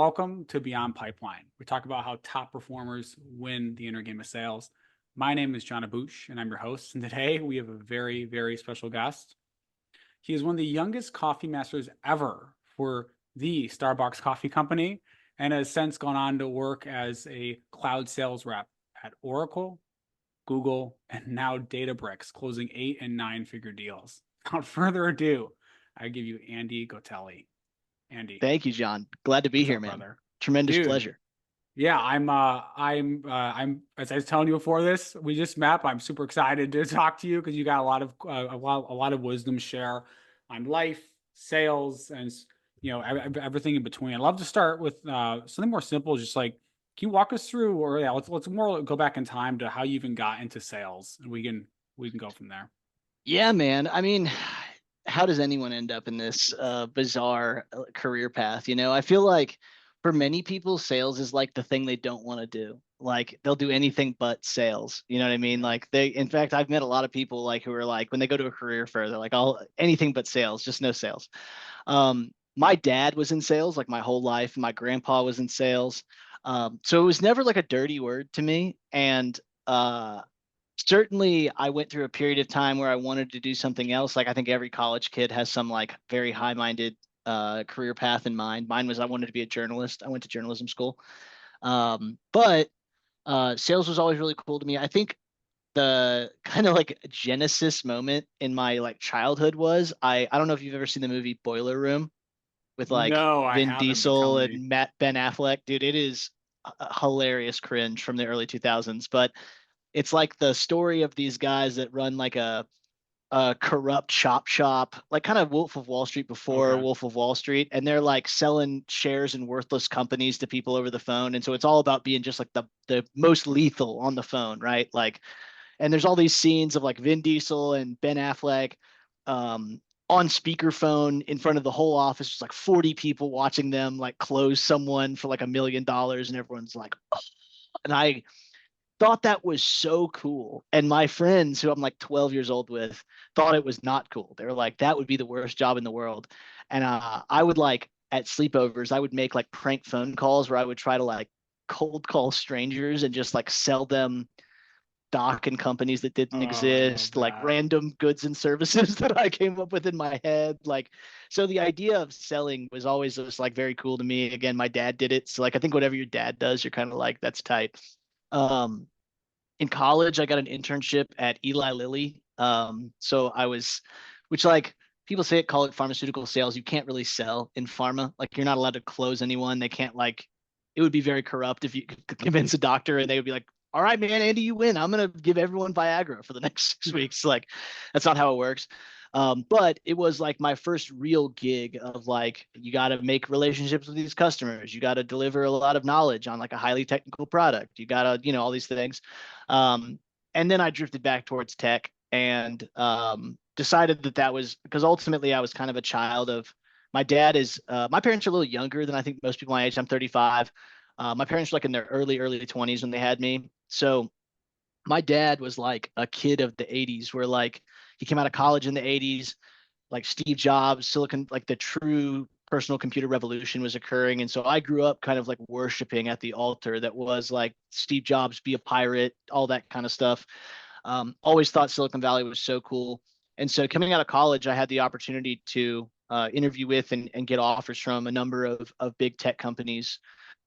Welcome to Beyond Pipeline. We talk about how top performers win the inner game of sales. My name is John Abouche, and I'm your host. And today we have a very, very special guest. He is one of the youngest coffee masters ever for the Starbucks Coffee Company and has since gone on to work as a cloud sales rep at Oracle, Google, and now Databricks, closing 8 and 9 figure deals. Without further ado, I give you Andy Gotelli. Andy, Thank you, John. Glad to be what's here, up, man. brother? Tremendous Dude, pleasure. yeah, as I was telling you before this, we just met. I'm super excited to talk to you because you got a lot of wisdom to share on life, sales, and everything in between. I'd love to start with something more simple, just like can you walk us through, or yeah, let's more go back in time to how you even got into sales, and we can go from there. Yeah, man. I mean, how does anyone end up in this bizarre career path? I feel like for many people, sales is like the thing they don't want to do. Like they'll do anything but sales. You know what I mean? Yeah. In fact, I've met a lot of people like who are like when they go to a career fair, they're like, "I'll anything but sales, just no sales." My dad was in sales like my whole life. My grandpa was in sales. So it was never like a dirty word to me. And certainly I went through a period of time where I wanted to do something else. Like I think every college kid has some like very high-minded career path in mind. Mine was I wanted to be a journalist. I went to journalism school. But sales was always really cool to me. I think the kind of like genesis moment in my like childhood was I don't know if you've ever seen the movie Boiler Room with like No, I Vin haven't, but tell Diesel me. and Ben Affleck. Dude, it is a hilarious cringe from the early 2000s, but it's like the story of these guys that run like a corrupt chop shop, like kind of Wolf of Wall Street before Okay. Wolf of Wall Street, and they're like selling shares in worthless companies to people over the phone. And so it's all about being just like the most lethal on the phone, right? Like, and there's all these scenes of like Vin Diesel and Ben Affleck um, on speakerphone in front of the whole office, just like 40 people watching them like close someone for like $1 million, and everyone's like, oh. And I thought that was so cool. And my friends, who I'm like 12 years old with, thought it was not cool. They were like, that would be the worst job in the world. And I would like at sleepovers, I would make like prank phone calls where I would try to like cold call strangers and just like sell them stock in companies that Oh, didn't I love exist, like that. random goods and services that I came up with in my head. Like, so the idea of selling was always just like very cool to me. Again, my dad did it. So like, I think whatever your dad does, you're kind of like, that's tight. Um, in college, I got an internship at Eli Lilly. So I was, which like people say it, call it pharmaceutical sales. You can't really sell in pharma. Like you're not allowed to close anyone. They can't like, it would be very corrupt if you could convince a doctor and they would be like, all right, man, Andy, you win. I'm gonna give everyone Viagra for the next 6 weeks. Like, that's not how it works. But it was like my first real gig of like, you got to make relationships with these customers. You got to deliver a lot of knowledge on like a highly technical product. You got to, all these things. Um, and then I drifted back towards tech and decided that that was because ultimately I was kind of a child of my dad is, my parents are a little younger than I think most people my age. I'm 35. My parents were like in their early 20s when they had me. So my dad was like a kid of the 80s where like he came out of college in the 80s, like Steve Jobs, Silicon, like the true personal computer revolution was occurring. And so I grew up kind of like worshiping at the altar that was like Steve Jobs, be a pirate, all that kind of stuff. Always thought Silicon Valley was so cool. And so coming out of college, I had the opportunity to interview with and get offers from a number of big tech companies.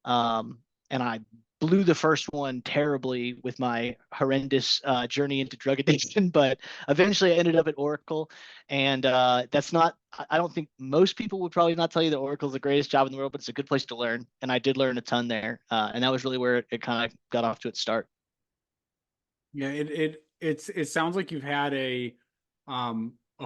And I blew the first one terribly with my horrendous journey into drug addiction, but eventually I ended up at Oracle. And that's not, I don't think most people would probably not tell you that Oracle is the greatest job in the world, but it's a good place to learn. And I did learn a ton there. And that was really where it kind of got off to its start. Yeah, it sounds like you've had a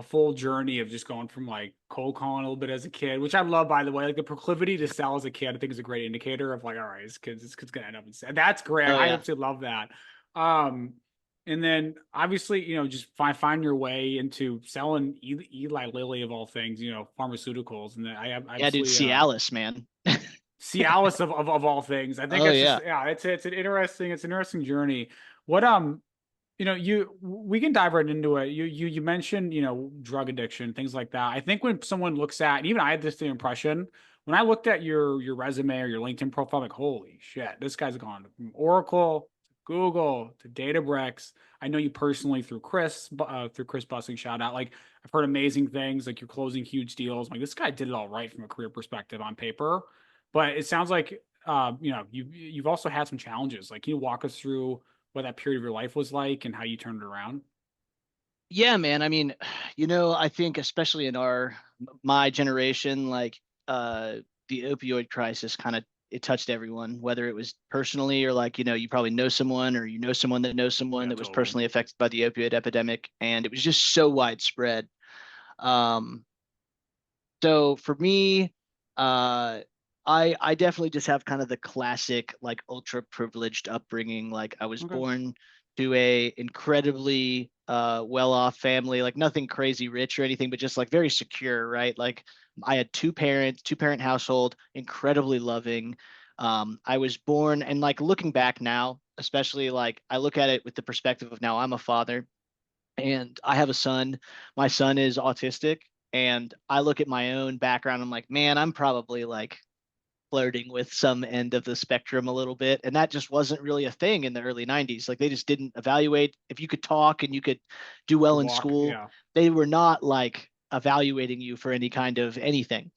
full journey of just going from like cold calling a little bit as a kid, which I love by the way. Like the proclivity to sell as a kid, I think is a great indicator of like, all right, this kid's gonna end up in sales. That's great. Oh, I yeah. absolutely love that. Um, and then obviously, just find your way into selling Eli Lilly of all things, pharmaceuticals, and then I have Yeah, dude, obviously Cialis, man. Cialis of all things. I think Oh, it's just yeah. yeah, it's an interesting journey. What we can dive right into it. You mentioned, drug addiction, things like that. I think when someone looks at, and even I had this the impression when I looked at your resume or your LinkedIn profile, I'm like, holy shit, this guy's gone from Oracle to Google to Databricks. I know you personally through Chris Bussing, shout out. Like I've heard amazing things, like you're closing huge deals. I'm like this guy did it all right from a career perspective on paper, but it sounds like you've also had some challenges. Like, can you walk us through what that period of your life was like and how you turned it around? Yeah, man. I mean, I think especially in my generation, like the opioid crisis kind of it touched everyone, whether it was personally or like, you probably know someone or you know someone that knows someone Yeah, that was totally. personally affected by the opioid epidemic. And it was just so widespread. Um, so for me, uh, I definitely just have kind of the classic like ultra privileged upbringing. Like I was Okay. born to a incredibly well-off family, like nothing crazy rich or anything, but just like very secure, right? Like I had two parents, two-parent household, incredibly loving. I was born and like looking back now, especially like I look at it with the perspective of now I'm a father and I have a son. My son is autistic, and I look at my own background. I'm like, man, I'm probably like flirting with some end of the spectrum a little bit, and that just wasn't really a thing in the early '90s. Like they just didn't evaluate if you could talk and you could do Could well in walk. school. Yeah. They were not like evaluating you for any kind of anything.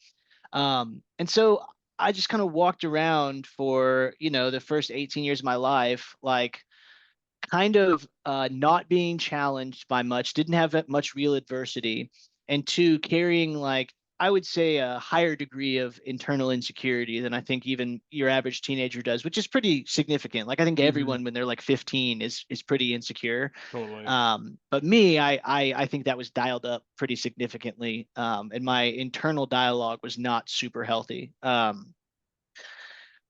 And so I just kind of walked around for the first 18 years of my life, like kind of not being challenged by much, didn't have that much real adversity, and two, carrying like I would say a higher degree of internal insecurity than I think even your average teenager does, which is pretty significant. Like I think Hmm. everyone when they're like 15 is pretty insecure. Totally. But me, I think that was dialed up pretty significantly, and my internal dialogue was not super healthy.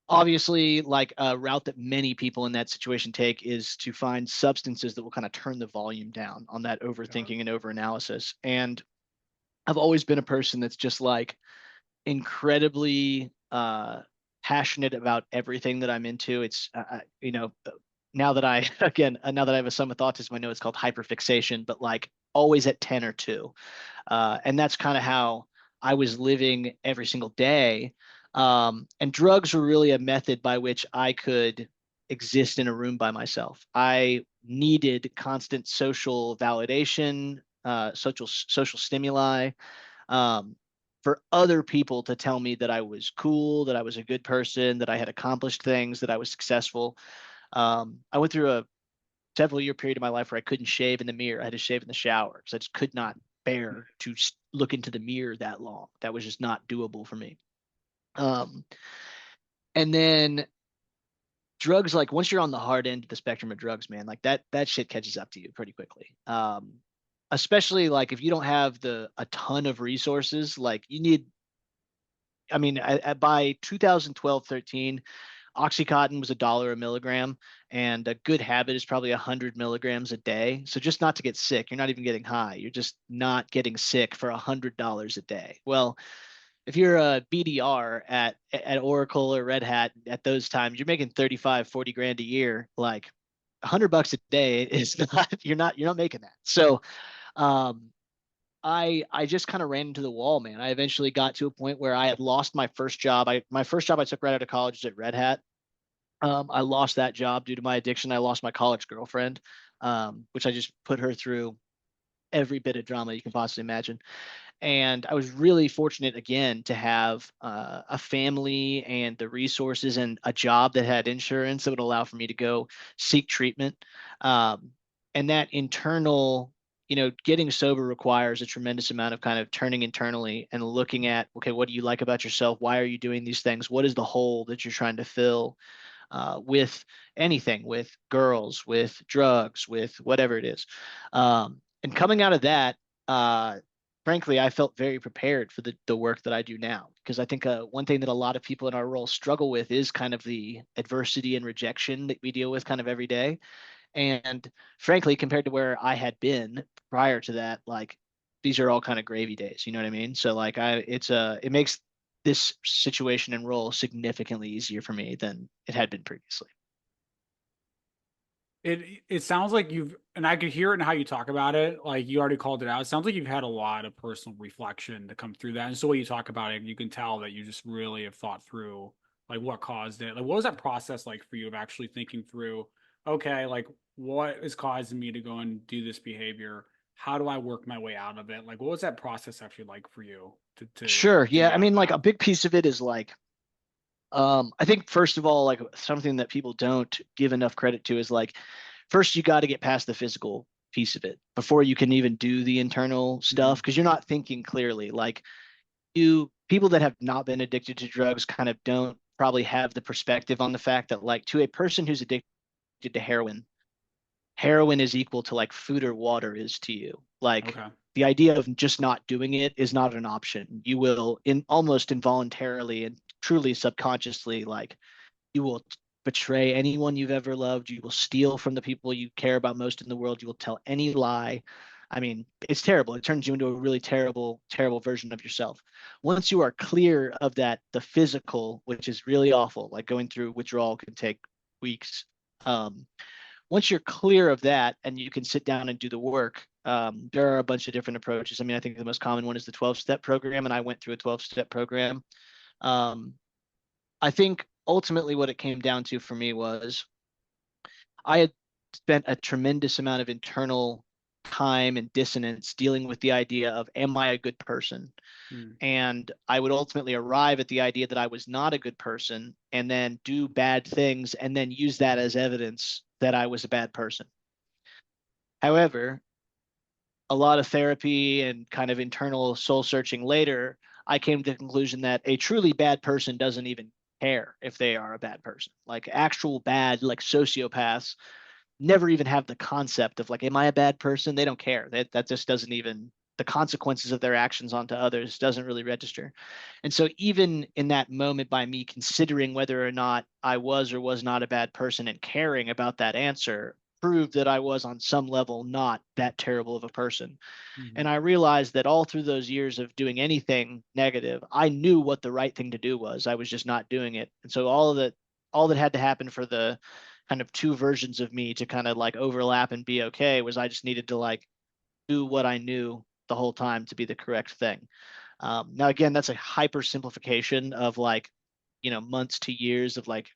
Obviously, like a route that many people in that situation take is to find substances that will kind of turn the volume down on that Got it. overthinking and overanalysis. And I've always been a person that's just like incredibly passionate about everything that I'm into. It's now that I again now that I have a son with autism, I know it's called hyperfixation, but like always at 10 or 2. And that's kind of how I was living every single day. And drugs were really a method by which I could exist in a room by myself. I needed constant social validation, social stimuli, um, for other people to tell me that I was cool, that I was a good person, that I had accomplished things, that I was successful. I went through a several year period of my life where I couldn't shave in the mirror. I had to shave in the shower because I just could not bear to look into the mirror that long. That was just not doable for me. Um, and then drugs, like once you're on the hard end of the spectrum of drugs, man, like that shit catches up to you pretty quickly. Especially like if you don't have the a ton of resources, like you need. I mean, by 2012, 13, Oxycontin was $1 a milligram, and a good habit is probably 100 milligrams a day. So just not to get sick, you're not even getting high. You're just not getting sick for $100 a day. Well, if you're a BDR at Oracle or Red Hat at those times, you're making 35, 40 grand a year. Like $100 a day is not you're not making that. So um, I just kind of ran into the wall, man. I eventually got to a point where I had lost my first job. My first job I took right out of college was at Red Hat. I lost that job due to my addiction. I lost my college girlfriend, which I just put her through every bit of drama you can possibly imagine. And I was really fortunate again to have a family and the resources and a job that had insurance that would allow for me to go seek treatment. Um, and that internal, getting sober requires a tremendous amount of kind of turning internally and looking at, okay, what do you like about yourself? Why are you doing these things? What is the hole that you're trying to fill? With anything, with girls, with drugs, with whatever it is. And coming out of that, uh, frankly, I felt very prepared for the work that I do now because I think one thing that a lot of people in our role struggle with is kind of the adversity and rejection that we deal with kind of every day. And frankly, compared to where I had been prior to that, like these are all kind of gravy days. You know what I mean? So like it makes this situation and role significantly easier for me than it had been previously. It sounds like you've, and I could hear it in how you talk about it. Like you already called it out. It sounds like you've had a lot of personal reflection to come through that. And so when you talk about it, you can tell that you just really have thought through like what caused it. Like what was that process like for you of actually thinking through, okay, like what is causing me to go and do this behavior? How do I work my way out of it? Like what was that process actually like for you to Sure. to Yeah. get I out of mean, like that? a big piece of it is like, I think first of all, like something that people don't give enough credit to is like, first you got to get past the physical piece of it before you can even do the internal stuff Hmm. because you're not thinking clearly. Like you people that have not been addicted to drugs kind of don't probably have the perspective on the fact that like to a person who's addicted to heroin is equal to like food or water is to you. Like Okay. the idea of just not doing it is not an option. You will in almost involuntarily and truly subconsciously like you will betray anyone you've ever loved. You will steal from the people you care about most in the world. You will tell any lie. I mean, it's terrible. It turns you into a really terrible, terrible version of yourself. Once you are clear of that, the physical, which is really awful, like going through withdrawal can take weeks. Um, Once you're clear of that and you can sit down and do the work, there are a bunch of different approaches. I mean, I think the most common one is the 12-step program, and I went through a 12-step program. Um, I think ultimately what it came down to for me was I had spent a tremendous amount of internal time and dissonance dealing with the idea of, am I a good person? Hmm. And I would ultimately arrive at the idea that I was not a good person and then do bad things and then use that as evidence that I was a bad person. However, a lot of therapy and kind of internal soul searching later, I came to the conclusion that a truly bad person doesn't even care if they are a bad person. Like actual bad, like sociopaths, never even have the concept of like, am I a bad person? They don't care. That just doesn't even the consequences of their actions onto others doesn't really register. And so even in that moment, by me considering whether or not I was or was not a bad person and caring about that answer proved that I was on some level not that terrible of a person. And Hmm. I realized that all through those years of doing anything negative, I knew what the right thing to do was. I was just not doing it. And so all that had to happen for the kind of two versions of me to kind of like overlap and be okay was I just needed to like do what I knew the whole time to be the correct thing. Now, again, that's a hyper simplification of like, months to years of like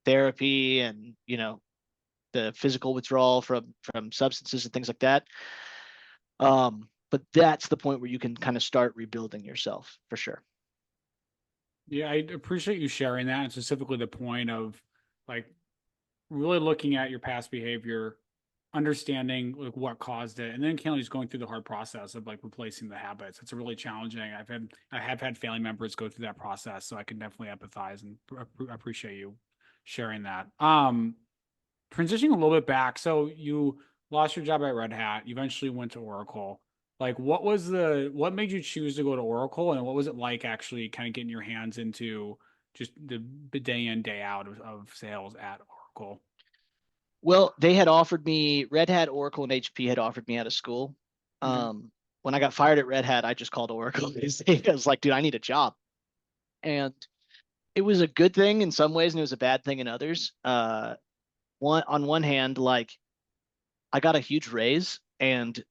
therapy and, the physical withdrawal from substances and things like that. But that's the point where you can kind of start rebuilding yourself for sure. Yeah, I appreciate you sharing that, and specifically the point of like really looking at your past behavior, understanding like what caused it, and then kind of just going through the hard process of like replacing the habits. It's really challenging. I have had family members go through that process, so I can definitely empathize and appreciate you sharing that. Transitioning a little bit back, so you lost your job at Red Hat, you eventually went to Oracle. Like, what made you choose to go to Oracle, and what was it like actually kind of getting your hands into just the day in, day out of sales at Oracle? Well, they had offered me Red Hat, Oracle, and HP had offered me out of school. Okay. When I got fired at Red Hat, I just called Oracle. I was like, dude, I need a job. And it was a good thing in some ways, and it was a bad thing in others. On one hand, like I got a huge raise, and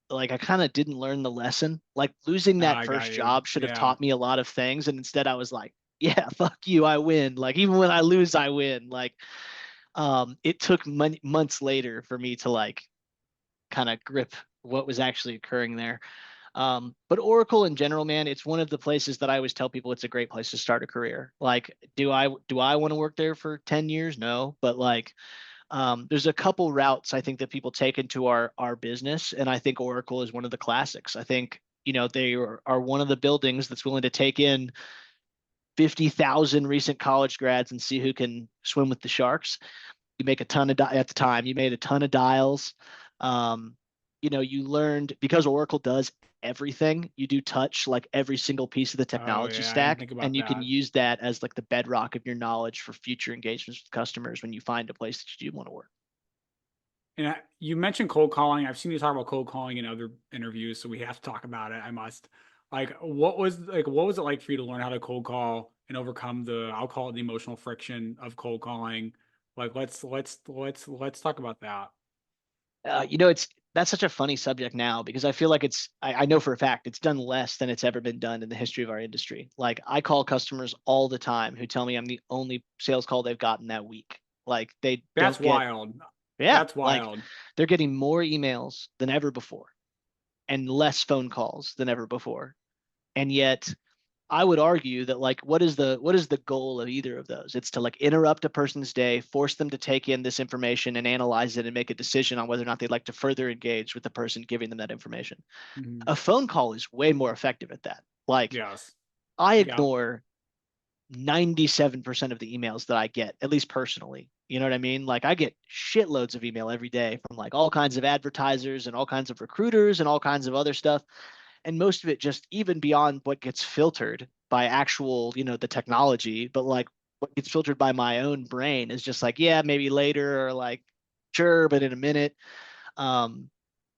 like I kind of didn't learn the lesson. Like losing that I got first you. job should have Yeah. taught me a lot of things, and instead I was like, yeah, fuck you, I win. Like even when I lose, I win. Like it took months later for me to like kind of grip what was actually occurring there. But Oracle in general, man, it's one of the places that I always tell people it's a great place to start a career. Like, do I want to work there for 10 years? No, but like there's a couple routes I think that people take into our business, and I think Oracle is one of the classics. I think they are one of the buildings that's willing to take in 50,000 recent college grads and see who can swim with the sharks. You make a ton of at the time you made a ton of dials. Um, you learned because Oracle does everything. You do touch like every single piece of the Oh technology yeah, I didn't stack, think about and you can that. use that as like the bedrock of your knowledge for future engagements with customers when you find a place that you do want to work. And you mentioned cold calling. I've seen you talk about cold calling in other interviews, so we have to talk about it. I must. What was it like for you to learn how to cold call and overcome the I'll call it the emotional friction of cold calling? Like let's talk about that. It's that's such a funny subject now because I feel like I know for a fact it's done less than it's ever been done in the history of our industry. Like I call customers all the time who tell me I'm the only sales call they've gotten that week. Like they That's don't get, wild. yeah, That's like wild. they're getting more emails than ever before and less phone calls than ever before. And yet I would argue that like what is the goal of either of those? It's to like interrupt a person's day, force them to take in this information and analyze it and make a decision on whether or not they'd like to further engage with the person giving them that information. Mhm. A phone call is way more effective at that. Like Yes. I Yeah. ignore 97% of the emails that I get, at least personally. You know what I mean? Like I get shitloads of email every day from like all kinds of advertisers and all kinds of recruiters and all kinds of other stuff, and most of it just even beyond what gets filtered by actual, the technology, but like what gets filtered by my own brain is just like, yeah, maybe later or like, sure, but in a minute. Um,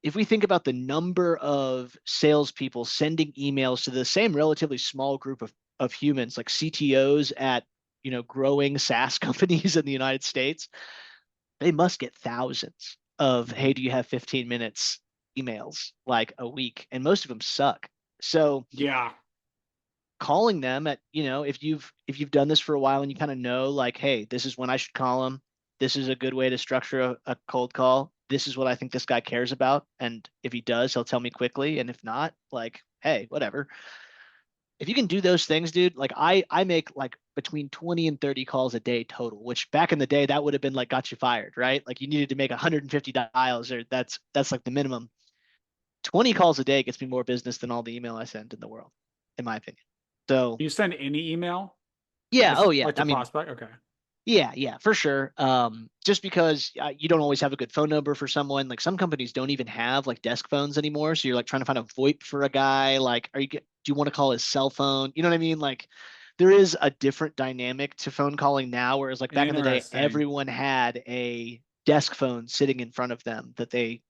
if we think about the number of salespeople sending emails to the same relatively small group of humans, like CTOs at, growing SaaS companies in the United States, they must get thousands of, hey, Mhm. do you have 15 minutes emails like a week? And most of them suck. So Yeah. calling them at, if you've done this for a while and you kind of know like, hey, this is when I should call them. This is a good way to structure a cold call. This is what I think this guy cares about. And if he does, he'll tell me quickly. And if not, like, hey, whatever. If you can do those things, dude, like I make like between 20 and 30 calls a day total, which back in the day that would have been like got you fired, right? Like you needed to make 150 dials or that's like the minimum. 20 calls a day gets me more business than all the email I send in the world, in my opinion. So You send any email? yeah, oh yeah. Like to I mean, prospect? Okay. yeah, yeah, for sure. Just because you don't always have a good phone number for someone. Like some companies don't even have like desk phones anymore. So you're like trying to find a VoIP for a guy. Like, do you want to call his cell phone? You know what I mean? Like, there is a different dynamic to phone calling now, whereas like back in the day, Interesting. everyone had a desk phone sitting in front of them that they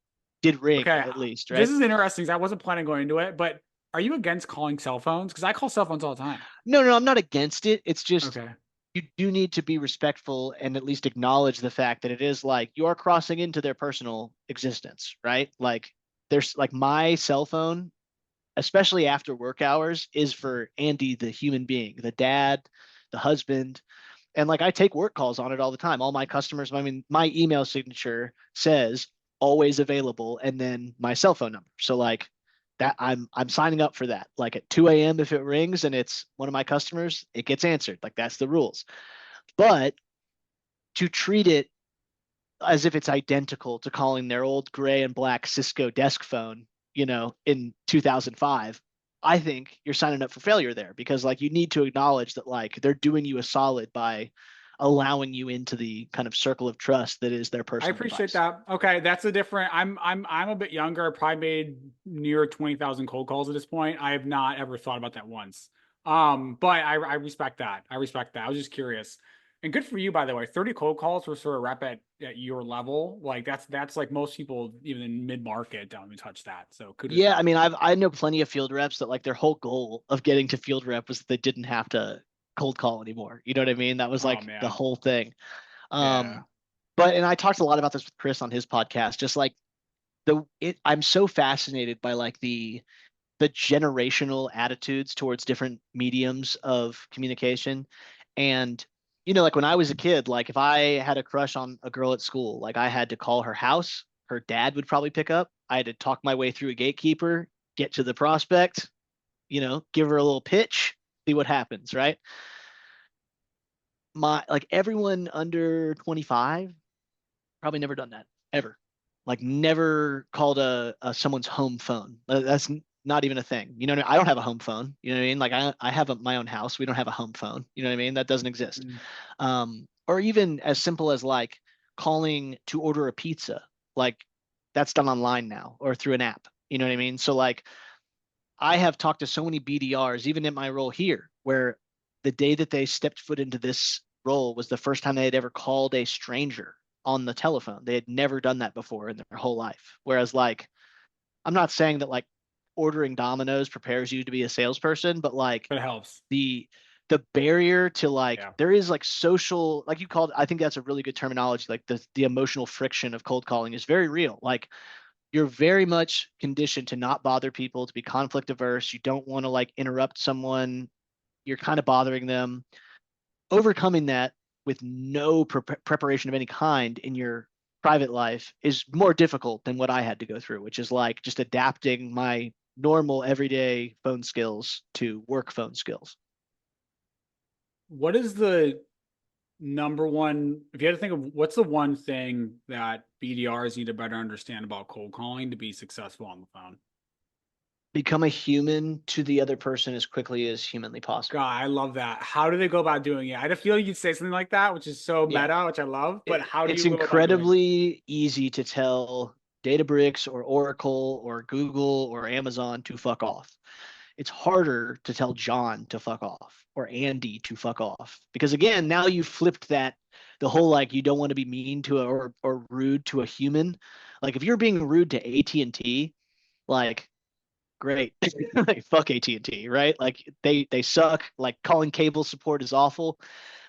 did ring Okay. at least, This right? is interesting 'cause I wasn't planning on going into it, but are you against calling cell phones? Because I call cell phones all the time. No, no, I'm not against it. It's just Okay. you do need to be respectful and at least acknowledge the fact that it is like you are crossing into their personal existence, right? Like there's like my cell phone, especially after work hours, is for Andy, the human being, the dad, the husband. And like I take work calls on it all the time. All my customers, I mean, my email signature says always available and then my cell phone number. So like that I'm signing up for that. Like at 2 a.m. if it rings and it's one of my customers, it gets answered. Like that's the rules. But to treat it as if it's identical to calling their old gray and black Cisco desk phone, in 2005, I think you're signing up for failure there because like you need to acknowledge that like they're doing you a solid by allowing you into the kind of circle of trust that is their I personal appreciate device. that. Okay, that's a different. I'm a bit younger. I probably made near 20,000 cold calls at this point. I have not ever thought about that once. But I respect that. I respect that. I was just curious. And good for you, by the way. 30 cold calls for sort of rep at your level. Like that's like most people even in mid market don't even touch that. So kudos to Yeah, I you. mean, I know plenty of field reps that like their whole goal of getting to field rep was that they didn't have to cold call anymore. You know what I mean? That was Oh like the man. whole thing. Yeah. Um, but and I talked a lot about this with Chris on his podcast, just like I'm so fascinated by like the generational attitudes towards different mediums of communication. And, like when I was a kid, like if I had a crush on a girl at school, like I had to call her house, her dad would probably pick up. I had to talk my way through a gatekeeper, get to the prospect, give her a little pitch, see what happens, right? My like everyone under 25 probably never done that ever. Like never called a someone's home phone. That's not even a thing. You know what I mean? I don't have a home phone. You know what I mean? Like I have my own house. We don't have a home phone. You know what I mean? That doesn't exist. Mm. Or even as simple as like calling to order a pizza. Like that's done online now or through an app. You know what I mean? So like I have talked to so many BDRs, even in my role here, where the day that they stepped foot into this role was the first time they had ever called a stranger on the telephone. They had never done that before in their whole life. Whereas, like, I'm not saying that like ordering Domino's prepares you to be a salesperson, but like But it helps. the the barrier to like Yeah. there is like social, like you called, I think that's a really good terminology. Like the emotional friction of cold calling is very real. Like you're very much conditioned to not bother people, to be conflict averse. You don't want to like interrupt someone. You're kind of bothering them. Overcoming that with no preparation of any kind in your private life is more difficult than what I had to go through, which is like just adapting my normal everyday phone skills to work phone skills. What is the number one, if you had to think of what's the one thing that BDRs need to better understand about cold calling to be successful on the phone? Become a human to the other person as quickly as humanly God, possible. I love that. How do they go about doing it? I had a feeling you'd say something like that, which is so Yeah. meta, which I love, but how do It's you go about doing it? incredibly easy to tell Databricks or Oracle or Google or Amazon to fuck off. It's harder to tell John to fuck off or Andy to fuck off because again, now you flipped that the whole like you don't want to be mean to or rude to a human. Like if you're being rude to AT&T, like great. Like fuck AT&T, right? Like they suck. Like calling cable support is awful.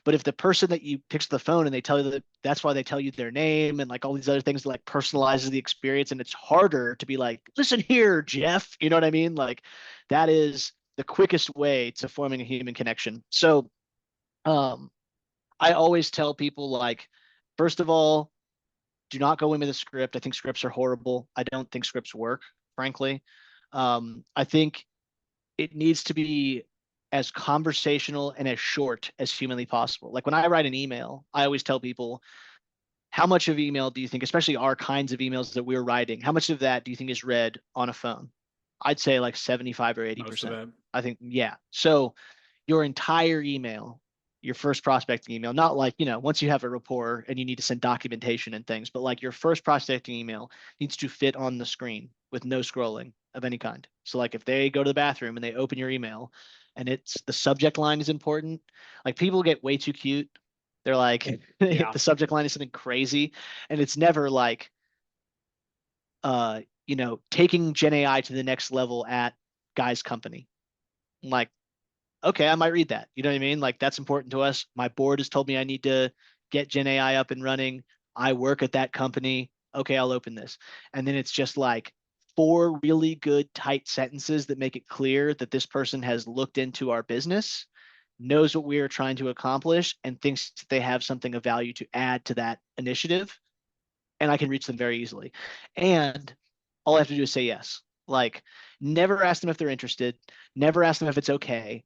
But if the person that you picks the phone and they tell you that that's why they tell you their name and like all these other things like personalizes the experience and it's harder to be like, listen here, Jeff. You know what I mean? Like that is the quickest way to forming a human connection. So um I always tell people like, first of all, do not go in with a script. I think scripts are horrible. I don't think scripts work, frankly. I think it needs to be as conversational and as short as humanly possible. Like when I write an email, I always tell people, how much of email do you think, especially our kinds of emails that we're writing, how much of that do you think is read on a phone? I'd say like 75 or Most of 80%. it. I think, yeah. So your entire email, your first prospecting email, not like, once you have a rapport and you need to send documentation and things, but like your first prospecting email needs to fit on the screen with no scrolling of any kind. So like if they go to the bathroom and they open your email and it's the subject line is important, like people get way too cute. They're like Yeah. the subject line is something crazy and it's never like taking Gen AI to the next level at Guy's company. I'm like, okay, I might read that. You know what I mean? Like that's important to us. My board has told me I need to get Gen AI up and running. I work at that company. Okay, I'll open this. And then it's just like four really good tight sentences that make it clear that this person has looked into our business, knows what we are trying to accomplish, and thinks that they have something of value to add to that initiative. And I can reach them very easily. And all I have to do is say yes. Like, never ask them if they're interested, never ask them if it's okay.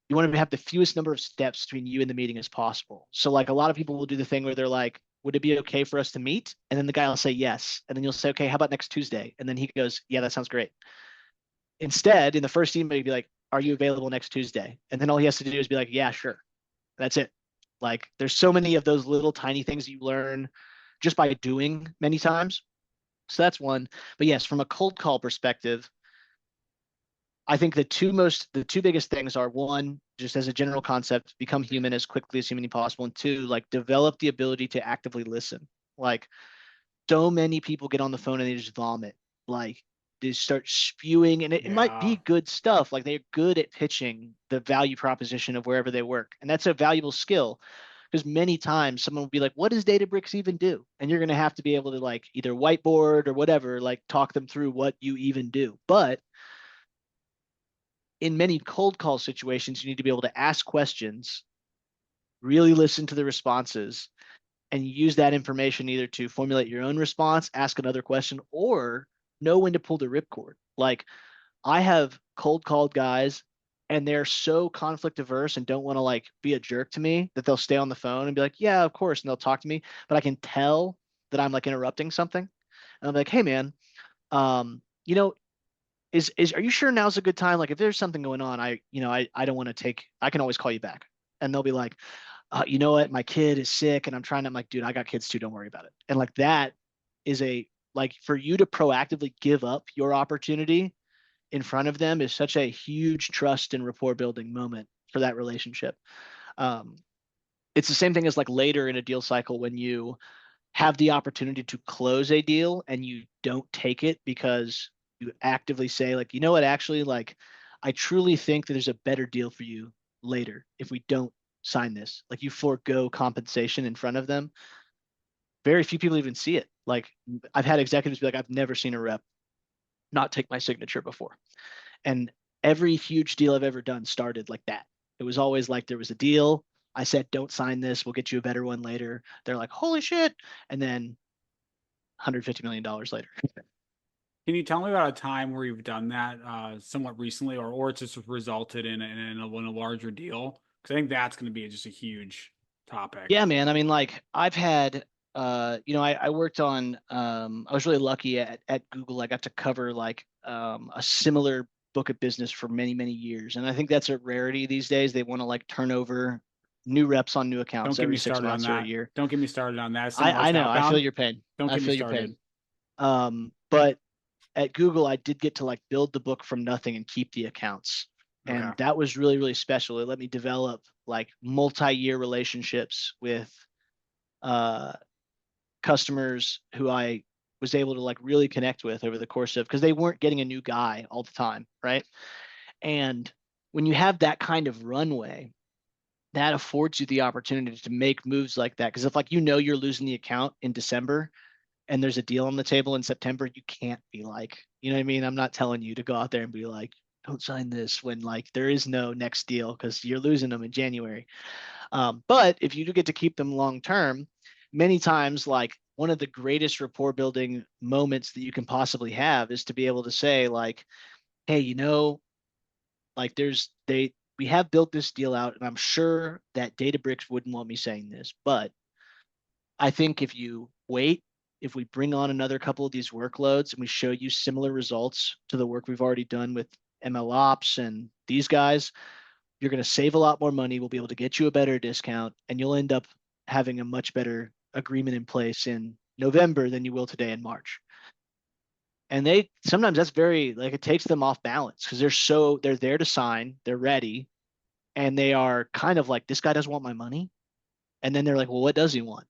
You want to have the fewest number of steps between you and the meeting as possible. So like a lot of people will do the thing where they're like, would it be okay for us to meet? And then the guy will say yes. And then you'll say, okay, how about next Tuesday? And then he goes, yeah, that sounds great. Instead, in the first email, you'd be like, are you available next Tuesday? And then all he has to do is be like, yeah, sure. That's it. Like there's so many of those little tiny things you learn just by doing many times. So that's one. But yes, from a cold call perspective, I think the two biggest things are one, just as a general concept, become human as quickly as humanly possible, and two, like develop the ability to actively listen. Like so many people get on the phone and they just vomit. Like they start spewing, and it might Yeah. be good stuff. Like they're good at pitching the value proposition of wherever they work, and that's a valuable skill. Because many times someone will be like, "What does Databricks even do?" And you're going to have to be able to like either whiteboard or whatever, like talk them through what you even do. But in many cold call situations, you need to be able to ask questions, really listen to the responses, and use that information either to formulate your own response, ask another question, or know when to pull the ripcord. Like I have cold called guys and they're so conflict averse and don't want to like be a jerk to me that they'll stay on the phone and be like, yeah, of course. And they'll talk to me, but I can tell that I'm like interrupting something. And I'm like, hey man, um, you know, is are you sure now's a good time? Like if there's something going on, I don't want to take, I can always call you back. And they'll be like, you know what, my kid is sick and I'm trying to, I'm like, dude, I got kids too, don't worry about it. And like that is a like for you to proactively give up your opportunity in front of them is such a huge trust and rapport building moment for that relationship. Um, it's the same thing as like later in a deal cycle when you have the opportunity to close a deal and you don't take it because you actively say like, you know what, actually, like I truly think that there's a better deal for you later if we don't sign this. Like you forego compensation in front of them. Very few people even see it. Like I've had executives be like, I've never seen a rep not take my signature before. And every huge deal I've ever done started like that. It was always like there was a deal. I said, don't sign this. We'll get you a better one later. They're like, holy shit. And then $150 million later. Can you tell me about a time where you've done that somewhat recently, or it's just resulted in a larger deal? Because I think that's going to be just a huge topic. Yeah, man. I mean, like I've had, I worked on, I was really lucky at Google. I got to cover like a similar book of business for many, many years. And I think that's a rarity these days. They want to like turn over new reps on new Don't accounts get every me six started on months or a that. year. Don't get me started on that. As someone who I works know. I feel outbound, your pain. don't I get me feel your started. pain. But at Google, I did get to like build the book from nothing and keep the accounts. Okay. And that was really, really special. It let me develop like multi-year relationships with uh, customers who I was able to like really connect with over the course of, because they weren't getting a new guy all the time, right? And when you have that kind of runway, that affords you the opportunity to make moves like that. Because if like you're losing the account in December and there's a deal on the table in September, you can't be like, you know what I mean? I'm not telling you to go out there and be like, don't sign this when like there is no next deal because you're losing them in January. But if you do get to keep them long term, many times like one of the greatest rapport building moments that you can possibly have is to be able to say like, hey, like we have built this deal out, and I'm sure that Databricks wouldn't want me saying this, but I think if you wait, if we bring on another couple of these workloads and we show you similar results to the work we've already done with ML Ops and these guys, you're going to save a lot more money. We'll be able to get you a better discount, and you'll end up having a much better agreement in place in November than you will today in March. And they sometimes that's very like it takes them off balance because they're there to sign, they're ready, and they are kind of like, this guy doesn't want my money. And then they're like, well, what does he want?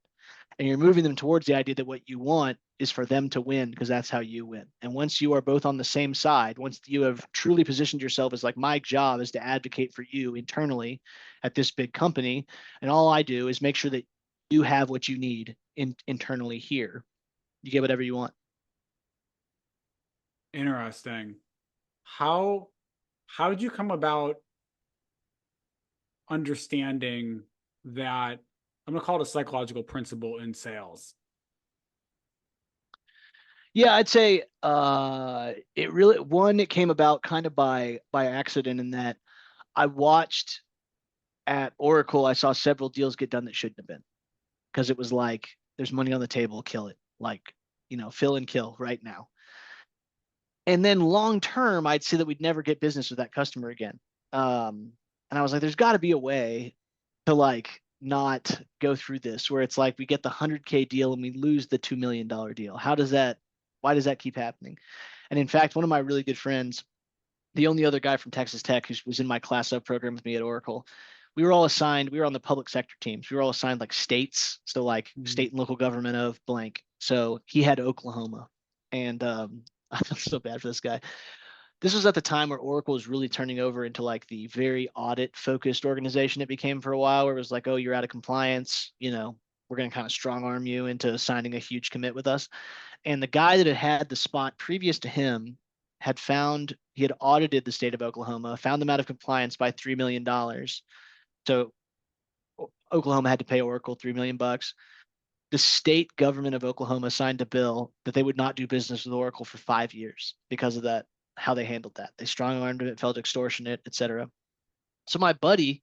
And you're moving them towards the idea that what you want is for them to win because that's how you win. And once you are both on the same side, once you have truly positioned yourself as like, my job is to advocate for you internally at this big company, and all I do is make sure that you have what you need internally here, you get whatever you want. Interesting. How how did you come about understanding that I'm gonna call it a psychological principle in sales? Yeah, I'd say it really one, it came about kind of by accident in that I watched at Oracle, I saw several deals get done that shouldn't have been because it was like there's money on the table, kill it. Like, fill and kill right now. And then long term, I'd say that we'd never get business with that customer again. And I was like, there's got to be a way to like not go through this where it's like we get the 100K deal and we lose the $2 million deal. Why does that keep happening? And in fact, one of my really good friends, the only other guy from Texas Tech who was in my class up program with me at Oracle, we were on the public sector teams. We were all assigned like states. So like state and local government of blank. So he had Oklahoma. And I feel so bad for this guy. This was at the time where Oracle was really turning over into like the very audit focused organization it became for a while, where it was like, oh, you're out of compliance, we're going to kind of strong arm you into signing a huge commit with us. And the guy that had the spot previous to him he had audited the state of Oklahoma, found them out of compliance by $3 million. So Oklahoma had to pay Oracle $3 million. The state government of Oklahoma signed a bill that they would not do business with Oracle for 5 years because of that, how they handled that. They strong armed it, felt extortionate, etc. So my buddy,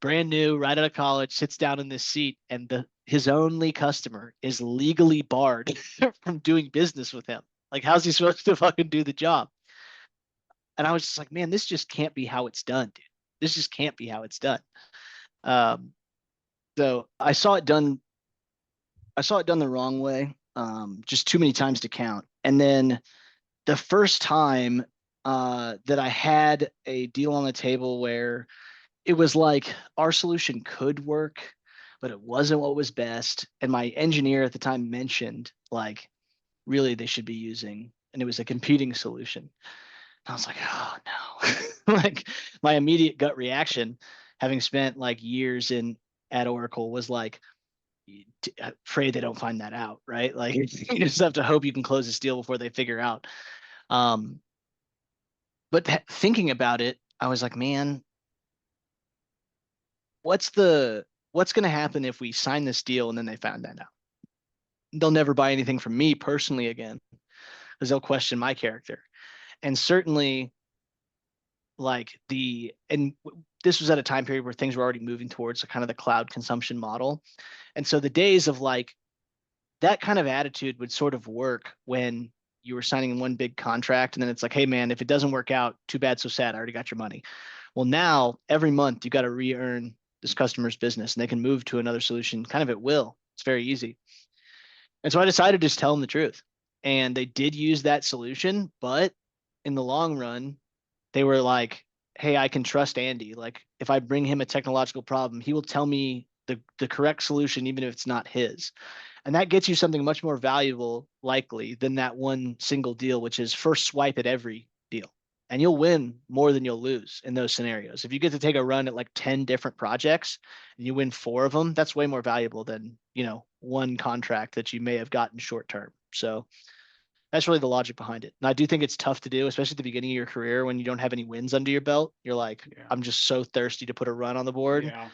brand new, right out of college, sits down in this seat, and his only customer is legally barred from doing business with him. Like, how's he supposed to fucking do the job? And I was just like, man, this just can't be how it's done, dude. This just can't be how it's done. Um, so I saw it done the wrong way, just too many times to count. And then the first time that I had a deal on the table where it was like our solution could work, but it wasn't what was best. And my engineer at the time mentioned like really they should be using, and it was a competing solution. I was like, oh no. Like my immediate gut reaction having spent like years in at Oracle, was like afraid they don't find that out, right? Like you just have to hope you can close this deal before they figure out. Um, but thinking about it, I was like, man, what's going to happen if we sign this deal and then they found that out? They'll never buy anything from me personally again because they'll question my character. And certainly, like this was at a time period where things were already moving towards kind of the cloud consumption model. And so the days of like that kind of attitude would sort of work when you were signing one big contract and then it's like, hey man, if it doesn't work out, too bad, so sad. I already got your money. Well, now every month you got to re-earn this customer's business and they can move to another solution kind of at will. It's very easy. And so I decided to just tell them the truth. And they did use that solution, but in the long run, they were like, hey, I can trust Andy. Like if I bring him a technological problem, he will tell me the correct solution, even if it's not his. And that gets you something much more valuable, likely, than that one single deal, which is first swipe at every deal. And you'll win more than you'll lose in those scenarios. If you get to take a run at like 10 different projects and you win 4 of them, that's way more valuable than, one contract that you may have gotten short term. So that's really the logic behind it. And I do think it's tough to do, especially at the beginning of your career when you don't have any wins under your belt. You're like, Yeah. I'm just so thirsty to put a run on the board. Yeah.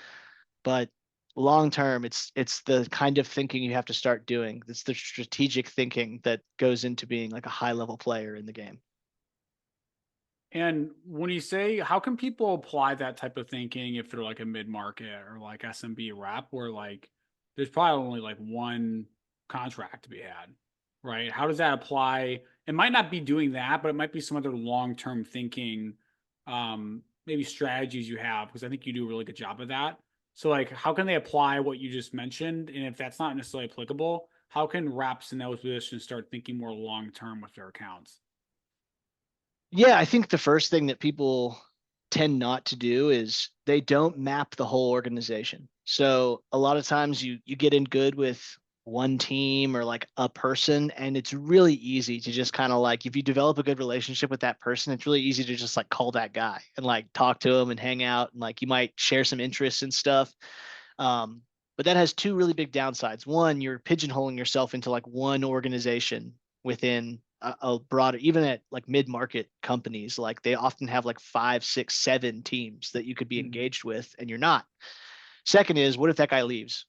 But long term, it's the kind of thinking you have to start doing. It's the strategic thinking that goes into being like a high level player in the game. And when you say, how can people apply that type of thinking if they're like a mid market or like SMB rep, where like there's probably only like one contract to be had, right? How does that apply? It might not be doing that, but it might be some other long term thinking, maybe strategies you have, because I think you do a really good job of that. So, like, how can they apply what you just mentioned? And if that's not necessarily applicable, how can reps in those positions start thinking more long term with their accounts? Yeah, I think the first thing that people tend not to do is they don't map the whole organization. So a lot of times you get in good with one team or like a person, and it's really easy to just kind of like if you develop a good relationship with that person, it's really easy to just like call that guy and like talk to him and hang out and like you might share some interests and stuff. Um, but that has two really big downsides. One, you're pigeonholing yourself into like one organization within a broader, even at like mid-market companies, like they often have like 5, 6, 7 teams that you could be Mhm. engaged with, and you're not. Second is, what if that guy leaves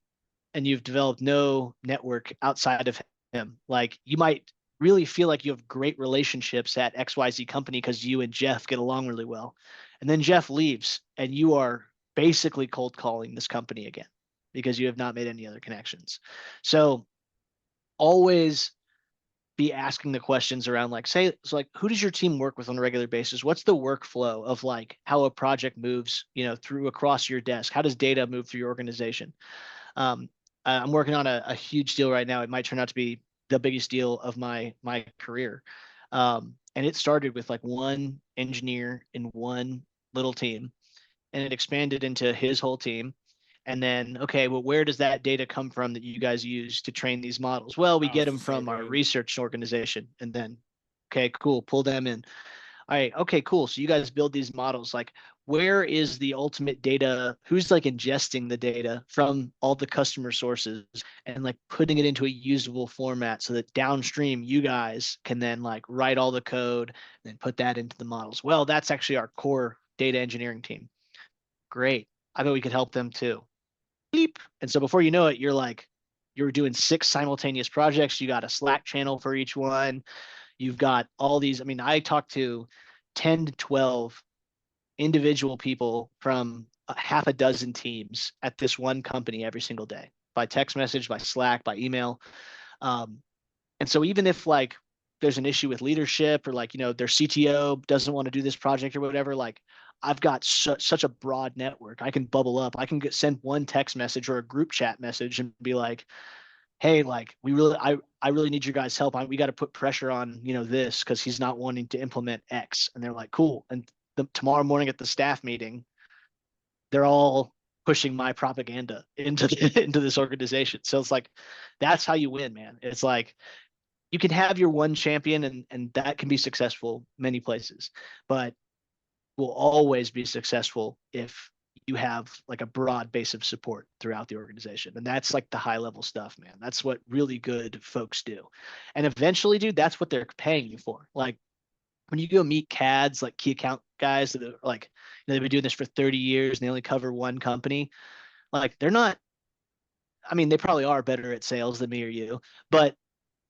and you've developed no network outside of him? Like you might really feel like you have great relationships at XYZ company because you and Jeff get along really well. And then Jeff leaves and you are basically cold calling this company again because you have not made any other connections. So always be asking the questions around like say so like who does your team work with on a regular basis? What's the workflow of like how a project moves, through across your desk? How does data move through your organization? um, I'm working on a huge deal right now. It might turn out to be the biggest deal of my career. And it started with like one engineer in one little team, and it expanded into his whole team. And then, okay, well, where does that data come from that you guys use to train these models? Well, we Oh, get it's them just so from our good. research organization. And then, okay, cool, pull them in. All right, okay, cool. So you guys build these models. Like, where is the ultimate data? Who's like ingesting the data from all the customer sources and like putting it into a usable format so that downstream you guys can then like write all the code and then put that into the models? Well, that's actually our core data engineering team. Great. I bet we could help them too. Bleep. And so before you know it, you're doing 6 simultaneous projects. You got a Slack channel for each one. You've got all these. I mean, I talked to 10 to 12 individual people from a half a dozen teams at this one company every single day by text message, by Slack, by email. Um, and so even if like there's an issue with leadership or like, their CTO doesn't want to do this project or whatever, like I've got such a broad network. I can bubble up. I can send one text message or a group chat message and be like, hey, like I really need your guys' help. We got to put pressure on, this because he's not wanting to implement X. And they're like, cool. And tomorrow morning at the staff meeting, they're all pushing my propaganda into into this organization. So it's like that's how you win, man. It's like you can have your one champion and that can be successful many places, but will always be successful if you have like a broad base of support throughout the organization. And that's like the high level stuff, man. That's what really good folks do. And eventually, dude, that's what they're paying you for. Like when you go meet CADs, like key account guys that are like, they've been doing this for 30 years and they only cover one company. Like they're not, I mean, they probably are better at sales than me or you, but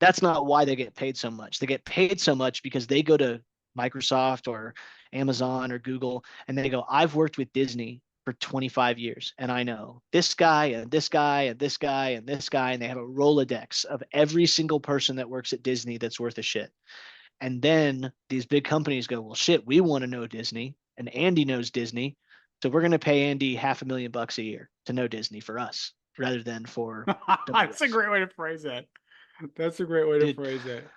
that's not why they get paid so much. They get paid so much because they go to Microsoft or Amazon or Google and they go, I've worked with Disney for 25 years and I know this guy and this guy and this guy and this guy. And they have a Rolodex of every single person that works at Disney that's worth a shit. And then these big companies go, well, shit, we want to know Disney. And Andy knows Disney. So we're going to pay Andy $500,000 a year to know Disney for us rather than for That's a WS. great way to phrase it. That's a great way to Dude, phrase it.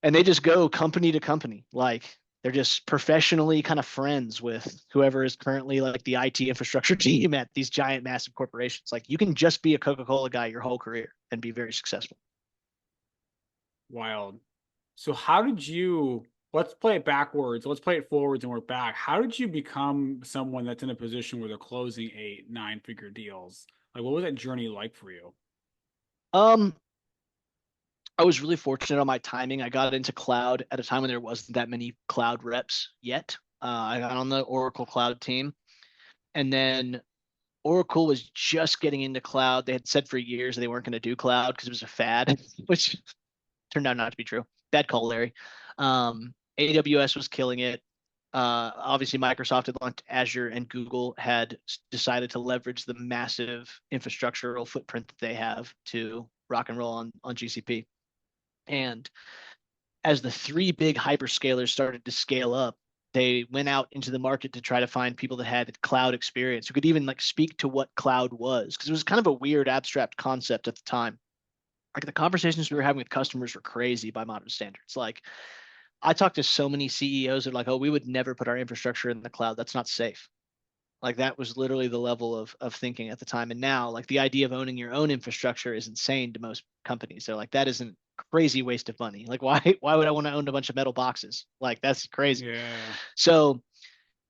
and they just go company to company. Like they're just professionally kind of friends with whoever is currently like the IT infrastructure team at these giant, massive corporations. Like you can just be a Coca-Cola guy your whole career and be very successful. Wild. So how did you, let's play it backwards. Let's play it forwards and work back. How did you become someone that's in a position where they're closing 8, 9-figure deals? Like, what was that journey like for you? Um, I was really fortunate on my timing. I got into cloud at a time when there wasn't that many cloud reps yet. I got on the Oracle cloud team, and then Oracle was just getting into cloud. They had said for years they weren't going to do cloud because it was a fad, which turned out not to be true. Bad call, Larry. AWS was killing it. Obviously, Microsoft had launched Azure, and Google had decided to leverage the massive infrastructural footprint that they have to rock and roll on GCP. And as the three big hyperscalers started to scale up, they went out into the market to try to find people that had cloud experience who could even like speak to what cloud was, because it was kind of a weird abstract concept at the time. Like the conversations we were having with customers were crazy by modern standards. Like I talked to so many CEOs that are like, oh, we would never put our infrastructure in the cloud. That's not safe. Like that was literally the level of thinking at the time. And now, like the idea of owning your own infrastructure is insane to most companies. They're like, that isn't crazy waste of money. Like why would I want to own a bunch of metal boxes? Like that's crazy. Yeah. So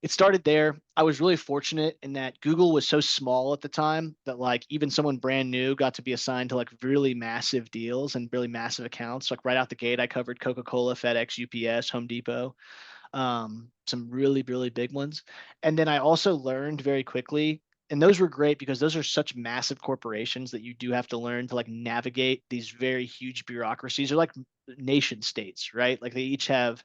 it started there. I was really fortunate in that Google was so small at the time that like even someone brand new got to be assigned to like really massive deals and really massive accounts. Like right out the gate, I covered Coca-Cola, FedEx, UPS, Home Depot, some really, really big ones. And then I also learned very quickly, and those were great because those are such massive corporations that you do have to learn to like navigate these very huge bureaucracies. They're like nation states, right? Like they each have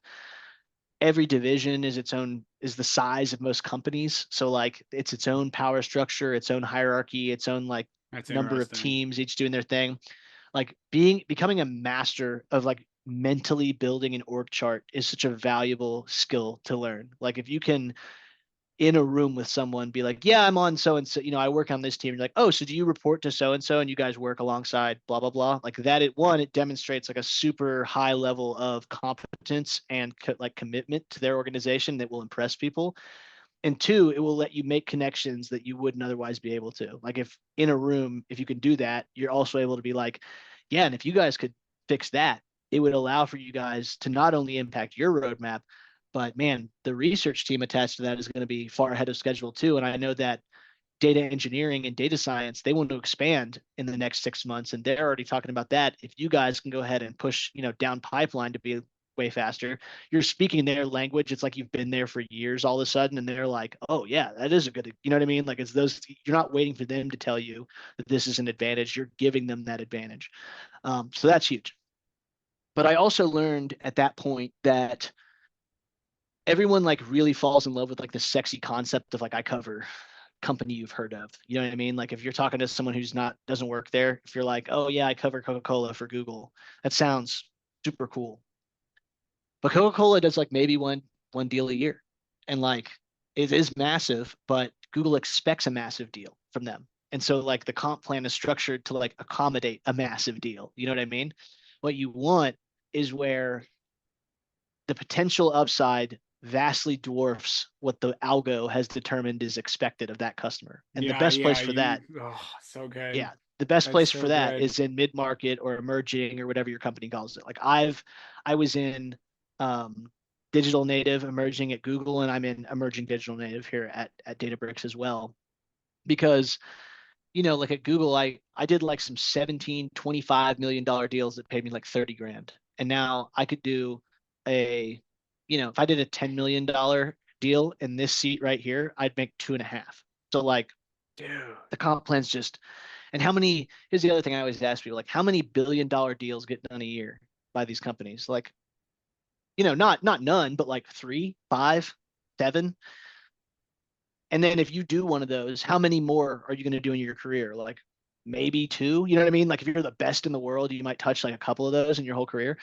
every division is the size of most companies. So like it's its own power structure, its own hierarchy, its own like That's number of interesting. teams each doing their thing. Like becoming a master of like mentally building an org chart is such a valuable skill to learn. Like if you can in a room with someone be like, yeah, I'm on so and so, I work on this team. You're like, oh, so do you report to so and so and you guys work alongside blah blah blah. Like that it demonstrates like a super high level of competence and like commitment to their organization that will impress people. And two, it will let you make connections that you wouldn't otherwise be able to. Like if in a room, if you can do that, you're also able to be like, yeah, and if you guys could fix that, it would allow for you guys to not only impact your roadmap, but man, the research team attached to that is going to be far ahead of schedule too. And I know that data engineering and data science, they want to expand in the next 6 months. And they're already talking about that. If you guys can go ahead and push, down pipeline to be way faster, you're speaking their language. It's like you've been there for years all of a sudden. And they're like, oh yeah, that is a good, you know what I mean? Like it's those, you're not waiting for them to tell you that this is an advantage. You're giving them that advantage. So that's huge. But I also learned at that point that everyone like really falls in love with like the sexy concept of like I cover company you've heard of. You know what I mean? Like if you're talking to someone who's not doesn't work there, if you're like, oh yeah, I cover Coca-Cola for Google, that sounds super cool. But Coca-Cola does like maybe one deal a year. And like it is massive, but Google expects a massive deal from them. And so like the comp plan is structured to like accommodate a massive deal. You know what I mean? What you want is where the potential upside vastly dwarfs what the algo has determined is expected of that customer. And the Yeah, best place yeah, for that, so good. yeah, the best That's place so for that good. is in mid market or emerging or whatever your company calls it. Like I was in um, digital native emerging at Google, and I'm in emerging digital native here at Databricks as well. because like at Google, I did like some 17, $25 million deals that paid me like 30 grand. And now I could do a, if I did a $10 million deal in this seat right here, I'd make two and a half. So like Dude. the comp plan's just, and how many, here's the other thing I always ask people, like how many $1 billion deals get done a year by these companies? Like, not none, but like three, five, seven. And then if you do one of those, how many more are you going to do in your career? Like maybe two, you know what I mean? Like if you're the best in the world, you might touch like a couple of those in your whole career.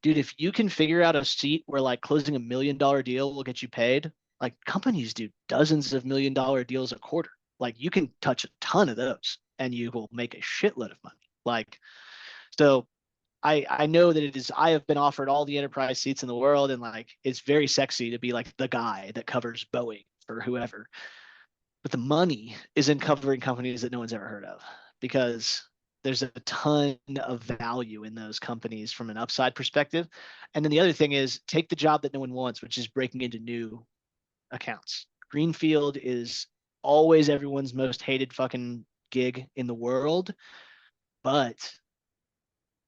Dude, if you can figure out a seat where like closing $1 million deal will get you paid, like companies do dozens of $1 million deals a quarter. Like you can touch a ton of those and you will make a shitload of money. Like, so I know that it is, I have been offered all the enterprise seats in the world, and like it's very sexy to be like the guy that covers Boeing or whoever. But the money is in covering companies that no one's ever heard of, because there's a ton of value in those companies from an upside perspective. And then the other thing is take the job that no one wants, which is breaking into new accounts. Greenfield is always everyone's most hated fucking gig in the world, but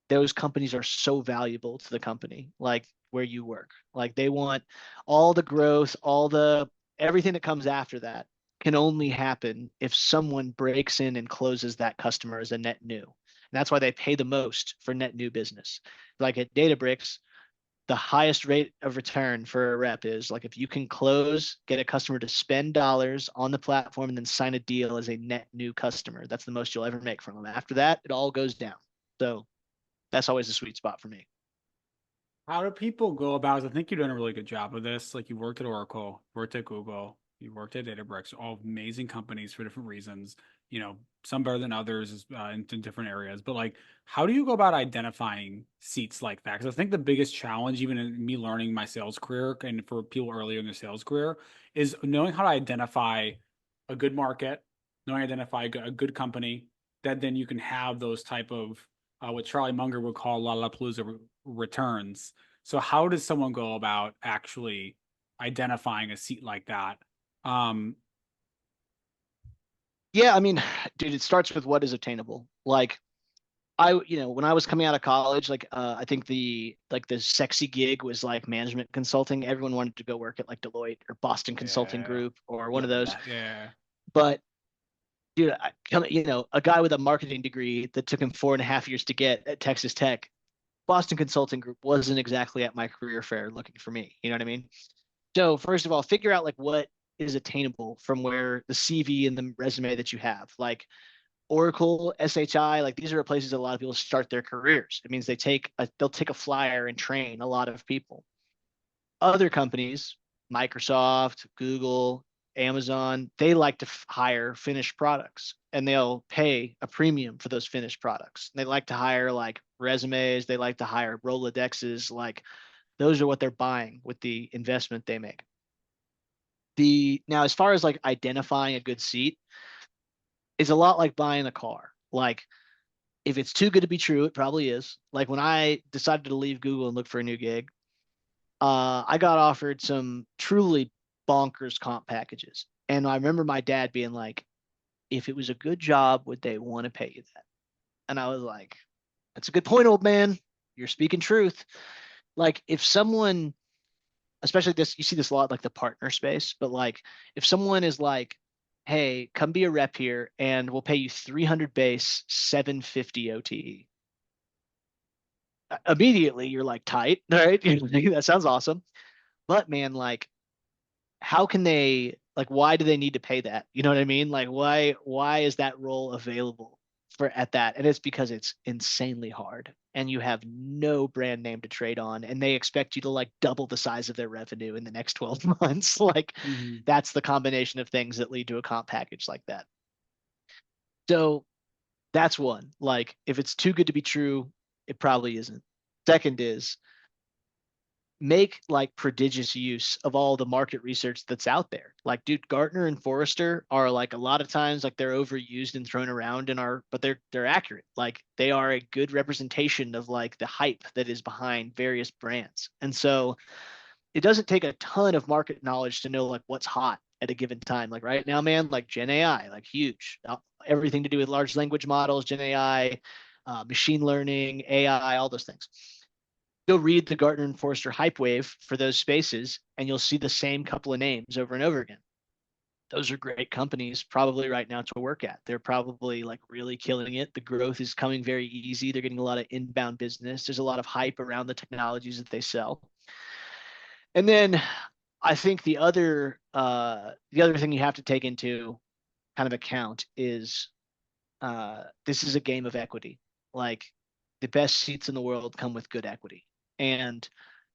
those companies are so valuable to the company, like where you work. Like they want all the growth, all the everything that comes after that can only happen if someone breaks in and closes that customer as a net new. And that's why they pay the most for net new business. Like at Databricks, the highest rate of return for a rep is like if you can close, get a customer to spend dollars on the platform and then sign a deal as a net new customer. That's the most you'll ever make from them. After that, it all goes down. So that's always a sweet spot for me. How do people go about it? I think you're doing a really good job of this. Like you worked at Oracle, worked at Google, you worked at Databricks, all amazing companies for different reasons. Some better than others in different areas. But like, how do you go about identifying seats like that? Because I think the biggest challenge, even in me learning my sales career and for people earlier in their sales career, is knowing how to identify a good market, knowing how to identify a good company that then you can have those type of what Charlie Munger would call Lollapalooza returns. So how does someone go about actually identifying a seat like that? Um, Yeah, I mean, dude, it starts with what is attainable. Like when I was coming out of college, like I think the sexy gig was like management consulting. Everyone wanted to go work at like Deloitte or Boston Consulting yeah, Group or one the of those. yeah, But dude, a guy with a marketing degree that took him 4.5 years to get at Texas Tech, Boston Consulting Group wasn't exactly at my career fair looking for me. You know what I mean? So first of all, figure out like what is attainable from where the CV and the resume that you have. Like Oracle, SHI, like these are places that a lot of people start their careers. It means they'll take a flyer and train a lot of people. Other companies, Microsoft, Google, Amazon, they like to hire finished products, and they'll pay a premium for those finished products. They like to hire like resumes, they like to hire Rolodexes, like those are what they're buying with the investment they make. The Now as far as like identifying a good seat, is a lot like buying a car. Like if it's too good to be true, it probably is. Like when I decided to leave Google and look for a new gig, I got offered some truly bonkers comp packages. And I remember my dad being like, if it was a good job, would they want to pay you that? And I was like, that's a good point, old man. You're speaking truth. Like if someone, especially this, you see this a lot like the partner space, but like if someone is like, hey, come be a rep here and we'll pay you 300 base, 750 OTE. Immediately you're like tight, right? That sounds awesome. But man, like how can they like why do they need to pay that? You know what I mean? Like why is that role available for at that? And it's because it's insanely hard and you have no brand name to trade on and they expect you to like double the size of their revenue in the next 12 months. Like hmm that's the combination of things that lead to a comp package like that. So that's one. Like if it's too good to be true, it probably isn't. Second is make like prodigious use of all the market research that's out there. Like, dude, Gartner and Forrester are like a lot of times like they're overused and thrown around and but they're accurate. Like they are a good representation of like the hype that is behind various brands. And so it doesn't take a ton of market knowledge to know like what's hot at a given time. Like right now, man, like Gen AI, like huge. Everything to do with large language models, Gen AI, machine learning, AI, all those things. Go read the Gartner and Forrester hype wave for those spaces, and you'll see the same couple of names over and over again. Those are great companies probably right now to work at. They're probably like really killing it. The growth is coming very easy. They're getting a lot of inbound business. There's a lot of hype around the technologies that they sell. And then I think the other thing you have to take into kind of account is this is a game of equity. Like the best seats in the world come with good equity. And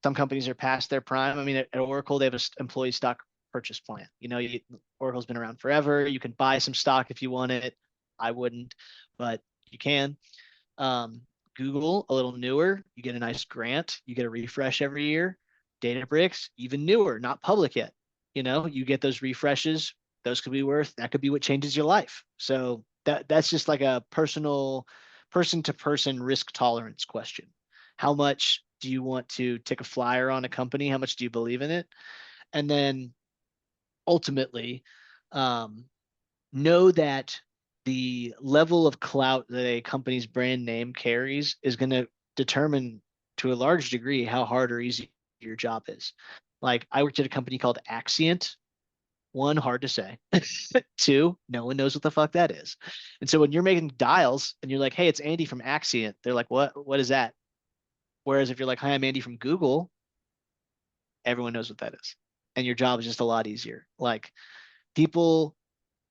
some companies are past their prime. I mean, at Oracle, they have an employee stock purchase plan. Oracle's been around forever. You can buy some stock if you want it. I wouldn't, but you can. Um, Google, a little newer. You get a nice grant. You get a refresh every year. Databricks, even newer, not public yet. You get those refreshes. Those could be that could be what changes your life. So that's just like a personal, person to person risk tolerance question. How much do you want to take a flyer on a company? How much do you believe in it? And then ultimately, um, know that the level of clout that a company's brand name carries is going to determine to a large degree how hard or easy your job is. Like I worked at a company called Axient. One, hard to say. Two, no one knows what the fuck that is. And so when you're making dials and you're like, hey, it's Andy from Axient, they're like, what is that? Whereas if you're like, hi, I'm Andy from Google, everyone knows what that is. And your job is just a lot easier. Like people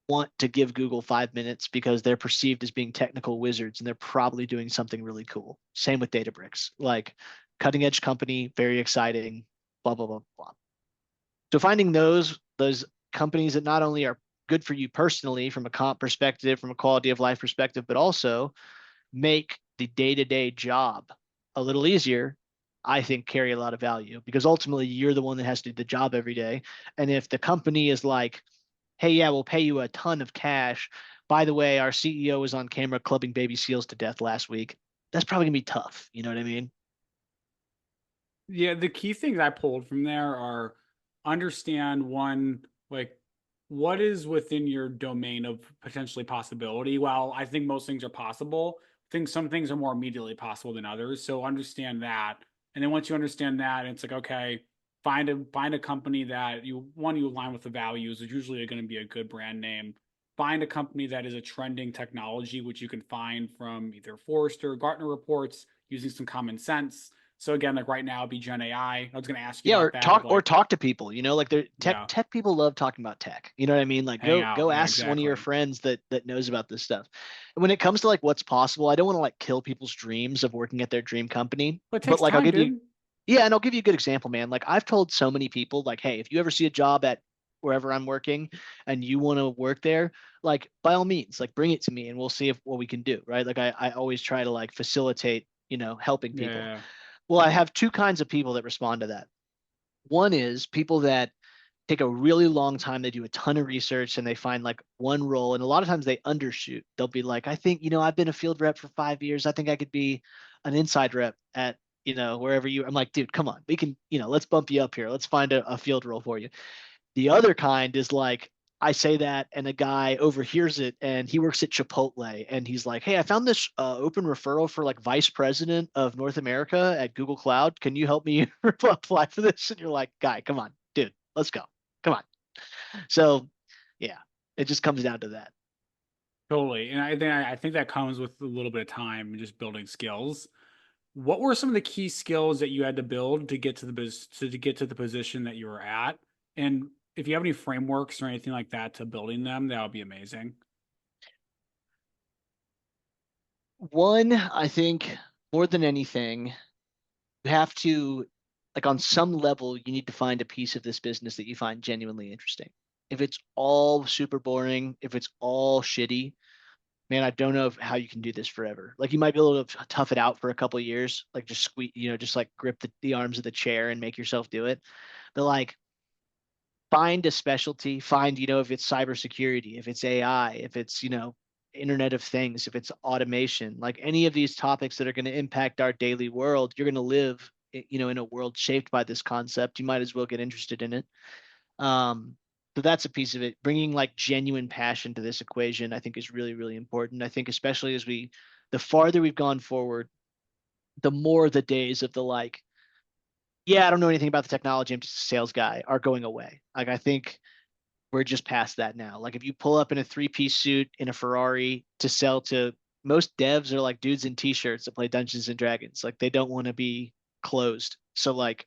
want to give Google 5 minutes because they're perceived as being technical wizards and they're probably doing something really cool. Same with Databricks, like cutting edge company, very exciting, blah, blah, blah, blah. So finding those companies that not only are good for you personally from a comp perspective, from a quality of life perspective, but also make the day-to-day job a little easier, I think carry a lot of value because ultimately you're the one that has to do the job every day. And if the company is like, hey, yeah, we'll pay you a ton of cash. By the way, our CEO was on camera clubbing baby seals to death last week. That's probably gonna be tough. You know what I mean? Yeah, the key things I pulled from there are understand one, like what is within your domain of potentially possibility. While I think most things are possible, I think some things are more immediately possible than others. So understand that. And then once you understand that, it's like, okay, find a company that you align with the values, which usually are going to be a good brand name. Find a company that is a trending technology, which you can find from either Forrester, Gartner reports, using some common sense. So again, like right now, it'd be Gen AI. I was going to ask you Yeah, about or that. Of talk like, to people. Like they're tech yeah, tech people love talking about tech. You know what I mean? Like hang go out. Yeah, ask one of your exactly. friends that knows about this stuff. And when it comes to like what's possible, I don't want to like kill people's dreams of working at their dream company. But it But takes like I'll time, give you dude. yeah, and I'll give you a good example, man. Like I've told so many people, like, hey, if you ever see a job at wherever I'm working and you want to work there, like by all means, like bring it to me and we'll see if what we can do. Right. Like I always try to like facilitate, helping Yeah, people. yeah, Well, I have two kinds of people that respond to that. One is people that take a really long time. They do a ton of research and they find like one role. And a lot of times they undershoot. They'll be like, I think, I've been a field rep for 5 years. I think I could be an inside rep at, wherever you. I'm like, dude, come on. We can, let's bump you up here. Let's find a field role for you. The other kind is like, I say that and a guy overhears it and he works at Chipotle and he's like, hey, I found this open referral for like vice president of North America at Google Cloud. Can you help me apply for this? And you're like, guy, come on, dude, let's go. Come on. So yeah, it just comes down to that. totally. And I think that comes with a little bit of time and just building skills. What were some of the key skills that you had to build to get to to get to the position that you were at? And if you have any frameworks or anything like that to building them, that would be amazing. One, I think more than anything, you have to, like, on some level, you need to find a piece of this business that you find genuinely interesting. If it's all super boring, if it's all shitty, man, I don't know how you can do this forever. Like, you might be able to tough it out for a couple of years, like just squeeze, just like grip the arms of the chair and make yourself do it. But like, find a specialty, find, if it's cybersecurity, if it's AI, if it's, Internet of Things, if it's automation, like any of these topics that are going to impact our daily world, you're going to live, in a world shaped by this concept. You might as well get interested in it. Um, So that's a piece of it. Bringing like genuine passion to this equation, I think, is really, really important. I think especially as the farther we've gone forward, the more the days of the like, yeah, I don't know anything about the technology, I'm just a sales guy, are going away. Like I think we're just past that now. Like if you pull up in a three-piece suit in a Ferrari to sell to most devs are like dudes in t-shirts that play Dungeons and Dragons. Like they don't want to be closed. So like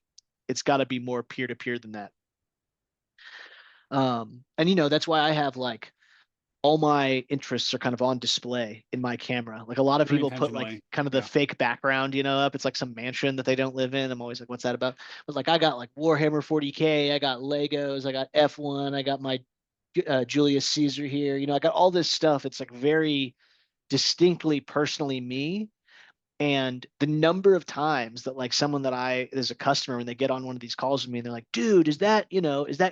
it's got to be more peer-to-peer than that. And that's why I have like all my interests are kind of on display in my camera. Like a lot of Very people put like intentionally. kind of the Yeah. fake background, up. It's like some mansion that they don't live in. I'm always like, what's that about? But like I got like Warhammer 40K, I got Legos, I got F1, I got my Julius Caesar here. I got all this stuff. It's like very distinctly personally me. And the number of times that like someone that there's a customer when they get on one of these calls with me and they're like, dude, is that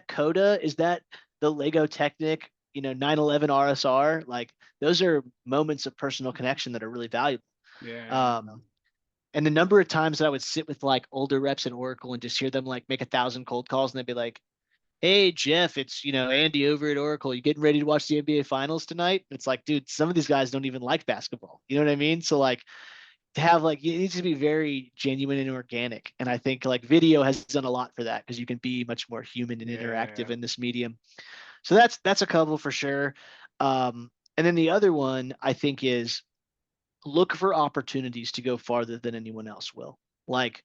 Coda? Is that the Lego Technic, 911 RSR? Like those are moments of personal connection that are really valuable. Yeah. Um, and the number of times that I would sit with like older reps at Oracle and just hear them like make 1,000 cold calls and they'd be like, hey Jeff, it's Andy over at Oracle. You getting ready to watch the NBA Finals tonight? It's like, dude, some of these guys don't even like basketball. You know what I mean? So like to have like it needs to be very genuine and organic. And I think like video has done a lot for that because you can be much more human and interactive Yeah. in this medium. So that's a couple for sure. And then the other one I think is look for opportunities to go farther than anyone else will. Like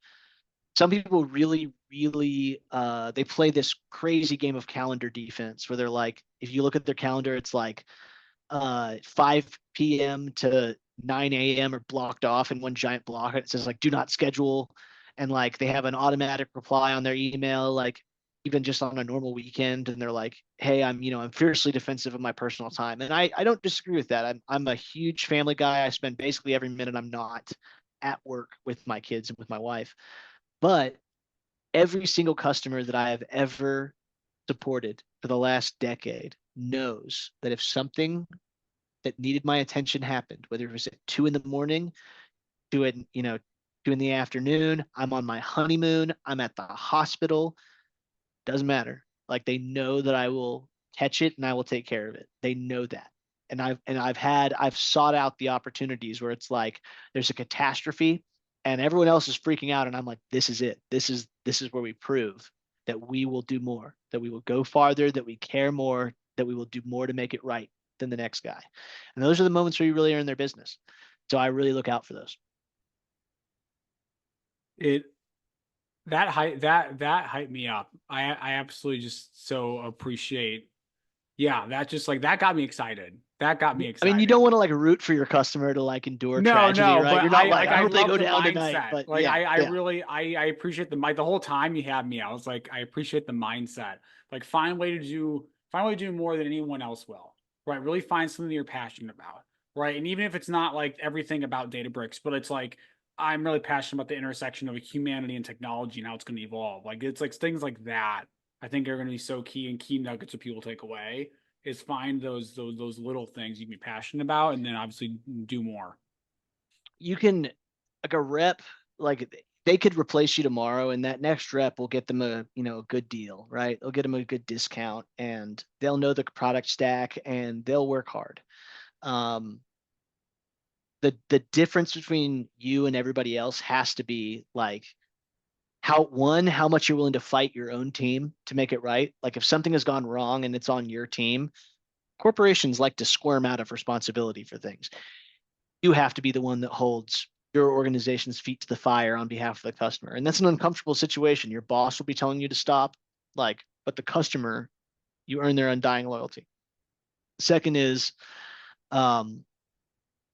some people really, really they play this crazy game of calendar defense where they're like, if you look at their calendar, it's like 5 p.m. to 9 a.m. are blocked off in one giant block. It says like do not schedule. And like they have an automatic reply on their email, like even just on a normal weekend. And they're like, hey, I'm fiercely defensive of my personal time. And I don't disagree with that. I'm a huge family guy. I spend basically every minute I'm not at work with my kids and with my wife. But every single customer that I have ever supported for the last decade knows that if something that needed my attention happened, whether it was at 2 in the morning, two in, 2 in the afternoon, I'm on my honeymoon, I'm at the hospital, doesn't matter. Like they know that I will catch it and I will take care of it. They know that. I've sought out the opportunities where it's like there's a catastrophe and everyone else is freaking out and I'm like, this is it. This is where we prove that we will do more, that we will go farther, that we care more, that we will do more to make it right than the next guy. And those are the moments where you really earn their business. So I really look out for those. It that hyped me up. I absolutely just so appreciate. Yeah, that just like that got me excited. That got me I mean, you don't excited. want to like root for your customer to like endure No, tragedy, no, right? but You're not like, I I hope they love go the down tonight. mindset. But Like yeah, I yeah. really I appreciate the whole time you had me. I was like I appreciate the mindset. Like find a way to do more than anyone else will. Right? Really find something that you're passionate about. Right? And even if it's not like everything about Databricks, but it's like I'm really passionate about the intersection of humanity and technology and how it's going to evolve. Like it's like things like that I think are going to be so key and key nuggets that people take away is find those little things you can be passionate about and then obviously do more. You can like a rep, like they could replace you tomorrow, and that next rep will get them a good deal, right? They'll get them a good discount, and they'll know the product stack, and they'll work hard. Um, the difference between you and everybody else has to be like how much you're willing to fight your own team to make it right. Like if something has gone wrong and it's on your team, corporations like to squirm out of responsibility for things. You have to be the one that holds your organization's feet to the fire on behalf of the customer. And that's an uncomfortable situation. Your boss will be telling you to stop, like, but the customer, you earn their undying loyalty. Second is um,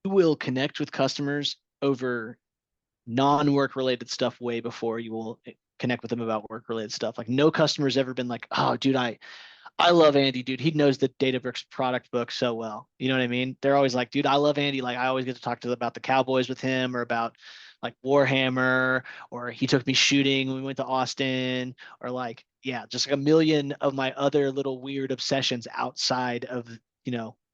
you will connect with customers over non-work related stuff way before you will connect with them about work related stuff. Like no customer's ever been like, oh dude, I love Andy, dude. He knows the Databricks product book so well. You know what I mean? They're always like, dude, I love Andy. Like I always get to talk to them about the Cowboys with him or about like Warhammer, or he took me shooting when we went to Austin, or like, yeah, just like a million of my other little weird obsessions outside of,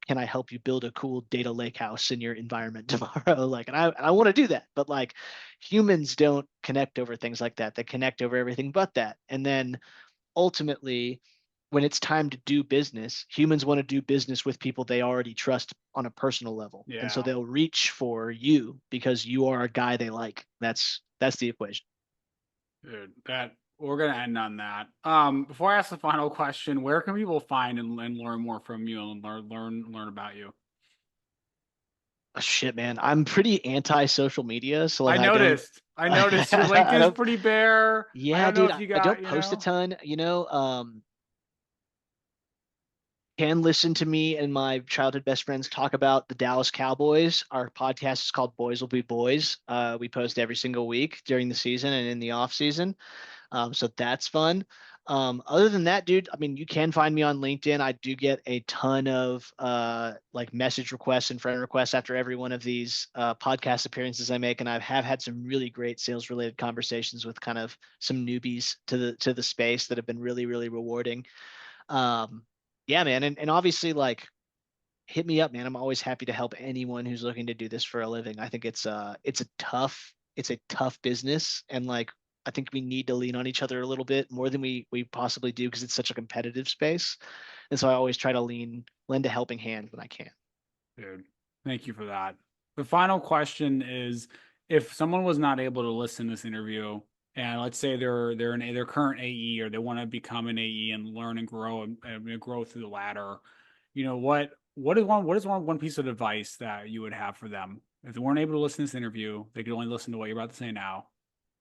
can I help you build a cool data lake house in your environment tomorrow? Like, and I want to do that, but like humans don't connect over things like that. They connect over everything but that. And then ultimately, when it's time to do business, humans want to do business with people they already trust on a personal level. And so Yeah, they'll reach for you because you are a guy they like. That's the equation. dude, that we're gonna end on that. Before I ask the final question, where can people find and learn more from you and learn about you? Oh, shit, man. I'm pretty anti social media, so like I I don't noticed. I noticed your I LinkedIn's don't pretty bare. I yeah, don't know dude, if I you I got, don't post a ton, can listen to me and my childhood best friends talk about the Dallas Cowboys. Our podcast is called Boys Will Be Boys. We post every single week during the season and in the off season. So that's fun. Other than that, dude, I mean, you can find me on LinkedIn. I do get a ton of like message requests and friend requests after every one of these podcast appearances I make, and I have had some really great sales related conversations with kind of some newbies to the space that have been really really rewarding. Um, yeah, man, and obviously like hit me up, man. I'm always happy to help anyone who's looking to do this for a living. I think it's a tough business, and like I think we need to lean on each other a little bit more than we possibly do because it's such a competitive space. And so I always try to lend a helping hand when I can. dude, thank you for that. The final question is, if someone was not able to listen to this interview, and let's say they're an their current AE or they want to become an AE and learn and grow and grow through the ladder, what is one piece of advice that you would have for them? If they weren't able to listen to this interview, they could only listen to what you're about to say now.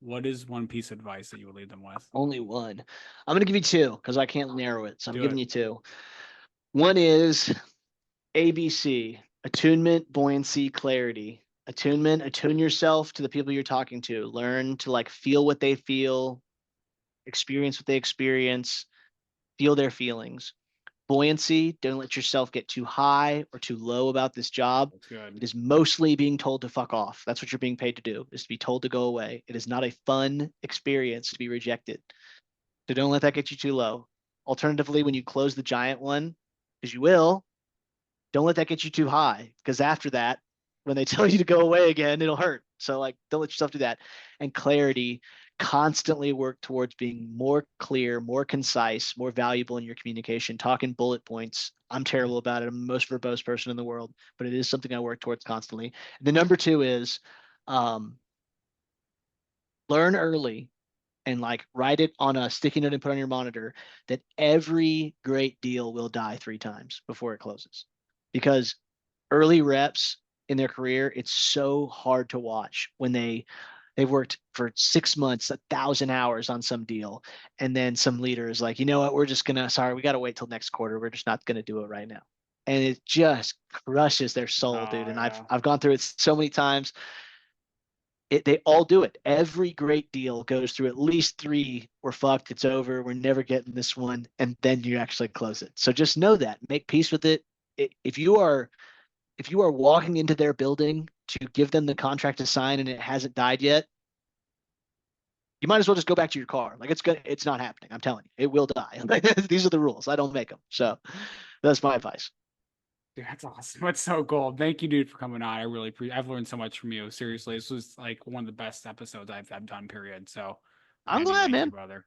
What is one piece of advice that you would leave them with? Only one. I'm gonna give you two because I can't narrow it. So I'm Do giving it. you two. One is ABC, attunement, buoyancy, clarity. Attunement, attune yourself to the people you're talking to. Learn to like feel what they feel, experience what they experience, feel their feelings. Buoyancy, don't let yourself get too high or too low about this job. That's good. It is mostly being told to fuck off. That's what you're being paid to do, is to be told to go away. It is not a fun experience to be rejected. So don't let that get you too low. Alternatively, when you close the giant one, because you will, don't let that get you too high because after that, when they tell you to go away again, it'll hurt. So like, don't let yourself do that. And clarity, constantly work towards being more clear, more concise, more valuable in your communication. Talk in bullet points. I'm terrible about it. I'm the most verbose person in the world, but it is something I work towards constantly. The number two is um, learn early and like write it on a sticky note and put on your monitor that every great deal will die 3 times before it closes. Because early reps in their career, it's so hard to watch when they've worked for 6 months, 1,000 hours on some deal, and then some leader is like, you know what, we're just gonna sorry, we gotta wait till next quarter. We're just not gonna do it right now. And it just crushes their soul, dude. Oh And I've yeah. I've gone through it so many times. They all do it. Every great deal goes through at least three. We're fucked. It's over. We're never getting this one, and then you actually close it. So just know that. Make peace with it. If you are walking into their building to give them the contract to sign and it hasn't died yet, you might as well just go back to your car. Like it's not happening. I'm telling you, it will die. These are the rules. I don't make them. So that's my advice. Dude, that's awesome. That's so cool. Thank you, dude, for coming on. I really appreciate. I've learned so much from you. Seriously, this was like one of the best episodes I've done. Period. So, I'm Randy, glad, thank you, man. brother.